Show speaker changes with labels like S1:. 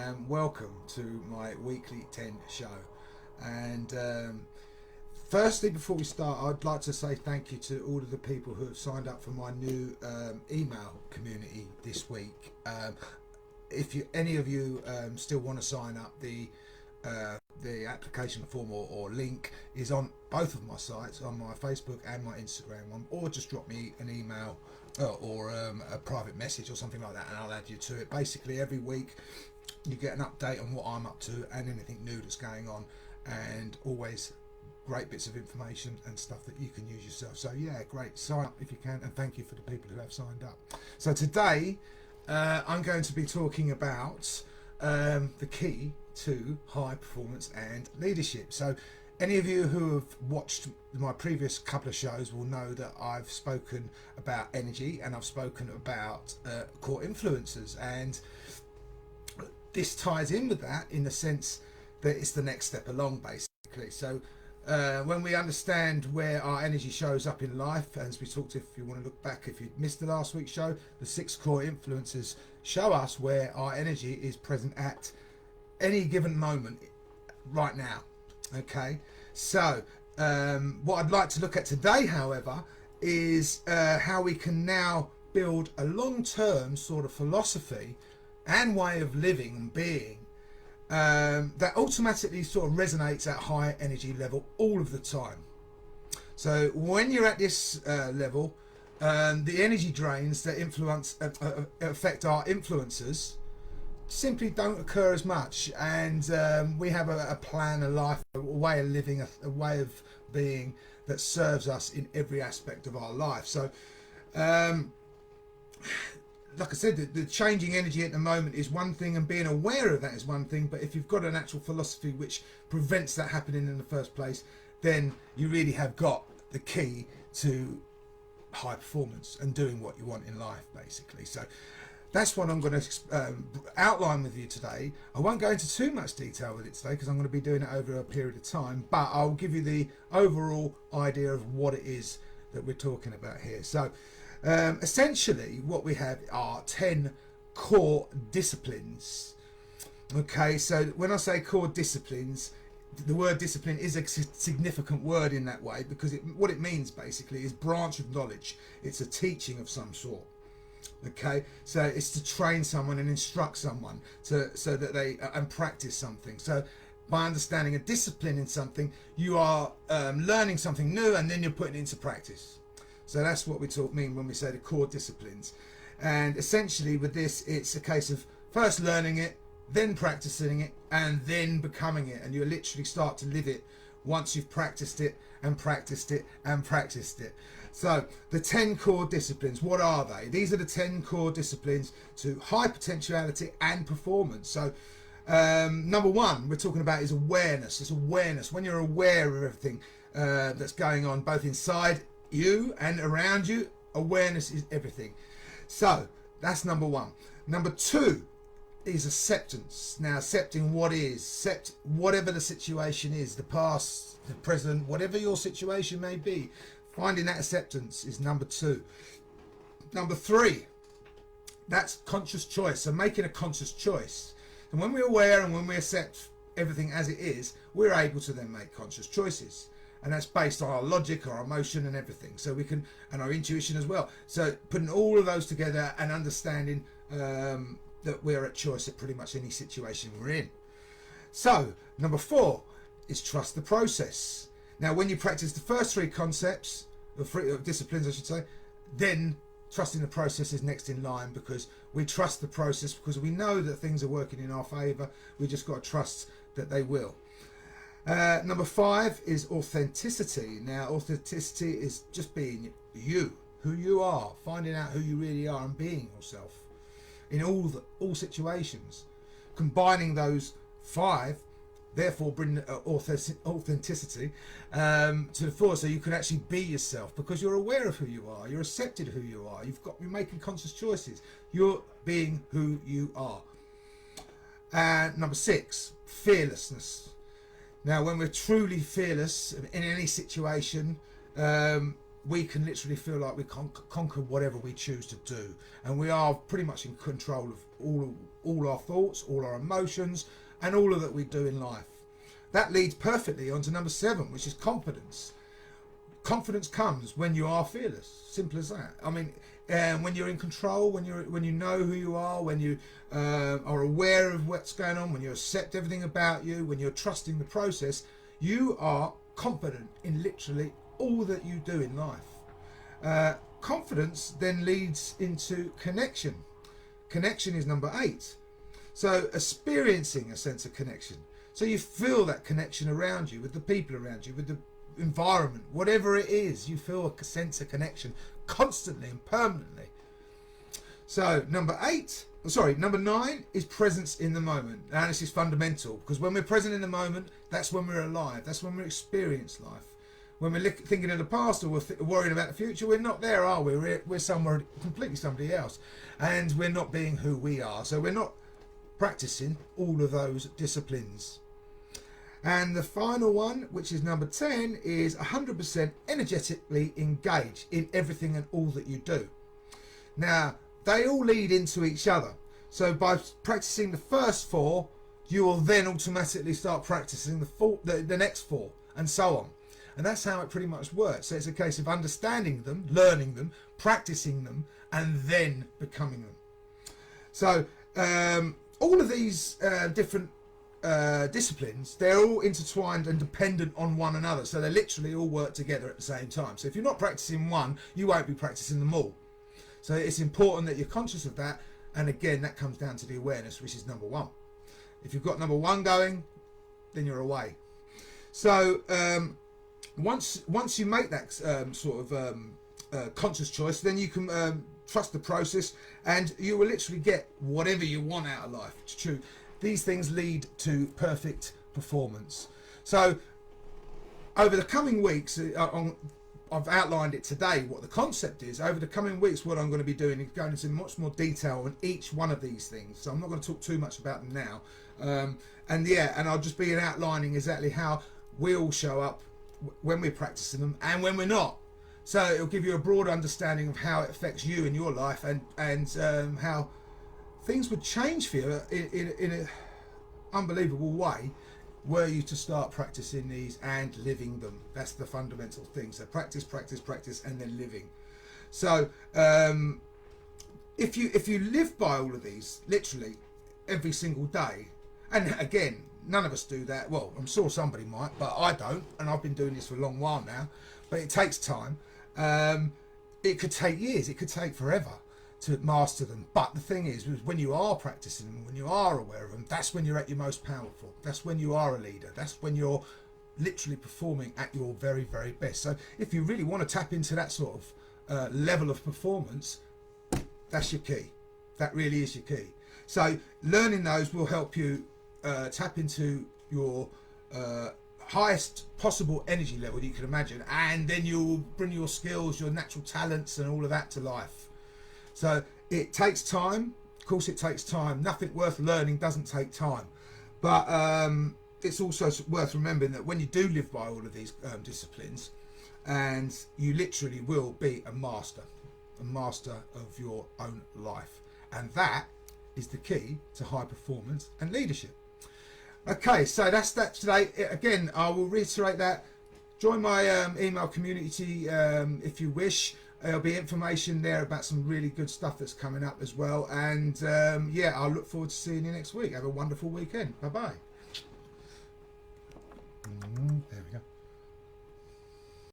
S1: and welcome to my weekly 10 show. And firstly, before we start, I'd like to say thank you to all of the people who have signed up for my new email community this week. If any of you still want to sign up, the application form or link is on both of my sites, on my Facebook and my Instagram one, or just drop me an email or a private message or something like that, and I'll add you to it. Basically, every week you get an update on what I'm up to and anything new that's going on, and always great bits of information and stuff that you can use yourself. So yeah, great, sign up if you can, and thank you for the people who have signed up. So today I'm going to be talking about the key to high performance and leadership. So any of you who have watched my previous couple of shows will know that I've spoken about energy, and I've spoken about core influences, and this ties in with that in the sense that it's the next step along, basically. So when we understand where our energy shows up in life, as we talked, if you want to look back, if you missed the last week's show, the 6 core influences show us where our energy is present at any given moment right now. Okay, so what I'd like to look at today, however, is how we can now build a long-term sort of philosophy and way of living and being that automatically sort of resonates at high energy level all of the time. So when you're at this level, the energy drains that affect our influences simply don't occur as much, and we have a plan, a life, a way of living, a way of being that serves us in every aspect of our life. So like I said, the changing energy at the moment is one thing, and being aware of that is one thing, but if you've got an actual philosophy which prevents that happening in the first place, then you really have got the key to high performance and doing what you want in life, basically. So that's what I'm going to outline with you today. I won't go into too much detail with it today because I'm going to be doing it over a period of time, but I'll give you the overall idea of what it is that we're talking about here. So essentially what we have are 10 core disciplines. Okay, so when I say core disciplines, the word discipline is a significant word in that way, because what it means basically is branch of knowledge. It's a teaching of some sort. Okay, so it's to train someone and instruct someone so that they and practice something. So by understanding a discipline in something, you are learning something new, and then you're putting it into practice. So that's what we mean when we say the core disciplines. And essentially with this, it's a case of first learning it, then practicing it, and then becoming it. And you literally start to live it once you've practiced it and practiced it and practiced it. So the 10 core disciplines, what are they? These are the 10 core disciplines to high potentiality and performance. So number one we're talking about is awareness. It's awareness. When you're aware of everything that's going on both inside you and around you, awareness is everything. So that's number one. Number two is acceptance. Now, accepting what is, accept whatever the situation is, the past, the present, whatever your situation may be. Finding that acceptance is number two. Number three, that's conscious choice. So making a conscious choice. And when we're aware and when we accept everything as it is, we're able to then make conscious choices. And that's based on our logic, our emotion and everything. So we can, and our intuition as well. So putting all of those together and understanding that we're at choice at pretty much any situation we're in. So number four is trust the process. Now, when you practice the first three concepts, or three disciplines I should say, then trusting the process is next in line, because we trust the process because we know that things are working in our favour. We just got to trust that they will. Number five is authenticity. Now, authenticity is just being you, who you are, finding out who you really are and being yourself in all situations. Combining those five, therefore bring authenticity to the fore, so you can actually be yourself, because you're aware of who you are, you're accepted who you are, you're making conscious choices, you're being who you are. And number six, fearlessness. Now, when we're truly fearless in any situation, we can literally feel like we conquer whatever we choose to do, and we are pretty much in control of all our thoughts, all our emotions, and all of that we do in life. That leads perfectly on to number 7, which is confidence. Confidence comes when you are fearless. Simple as that. I mean, when you're in control, when you know who you are, when you are aware of what's going on, when you accept everything about you, when you're trusting the process, you are confident in literally all that you do in life. Confidence then leads into connection. Connection is number 8. So experiencing a sense of connection. So you feel that connection around you, with the people around you, with the environment, whatever it is, you feel a sense of connection constantly and permanently. So number 9 is presence in the moment. Now this is fundamental, because when we're present in the moment, that's when we're alive, that's when we experience life. When we're thinking of the past, or we're worrying about the future, we're not there, are we? We're somewhere completely somebody else, and we're not being who we are. So we're not practicing all of those disciplines. And the final one, which is number 10, is 100% energetically engaged in everything and all that you do. Now, they all lead into each other. So by practicing the first 4, you will then automatically start practicing the next 4, and so on. And that's how it pretty much works. So it's a case of understanding them, learning them, practicing them, and then becoming them. So all of these different disciplines, they're all intertwined and dependent on one another. So they literally all work together at the same time. So if you're not practicing one, you won't be practicing them all. So it's important that you're conscious of that. And again, that comes down to the awareness, which is number 1. If you've got number 1 going, then you're away. So once you make that conscious choice, then you can trust the process, and you will literally get whatever you want out of life. It's true. These things lead to perfect performance. So over the coming weeks, I've outlined it today what the concept is. Over the coming weeks, what I'm going to be doing is going into much more detail on each one of these things. So I'm not going to talk too much about them now. And I'll just be outlining exactly how we all show up when we're practicing them and when we're not. So it'll give you a broad understanding of how it affects you in your life, and how things would change for you in an unbelievable way were you to start practicing these and living them. That's the fundamental thing. So practice, and then living. So if you live by all of these literally every single day, and again, none of us do that. Well, I'm sure somebody might, but I don't, and I've been doing this for a long while now. But it takes time. It could take years. It could take forever to master them. But the thing is, when you are practicing them, when you are aware of them, that's when you're at your most powerful. That's when you are a leader. That's when you're literally performing at your very, very best. So if you really want to tap into that sort of level of performance, that's your key. That really is your key. So learning those will help you tap into your highest possible energy level you can imagine, and then you'll bring your skills, your natural talents, and all of that to life. So it takes time. Of course it takes time. Nothing worth learning doesn't take time. But it's also worth remembering that when you do live by all of these disciplines, and you literally will be a master of your own life. And that is the key to high performance and leadership. Okay, so that's that today. Again, I will reiterate that. Join my email community if you wish. There'll be information there about some really good stuff that's coming up as well. And yeah, I'll look forward to seeing you next week. Have a wonderful weekend. Bye-bye.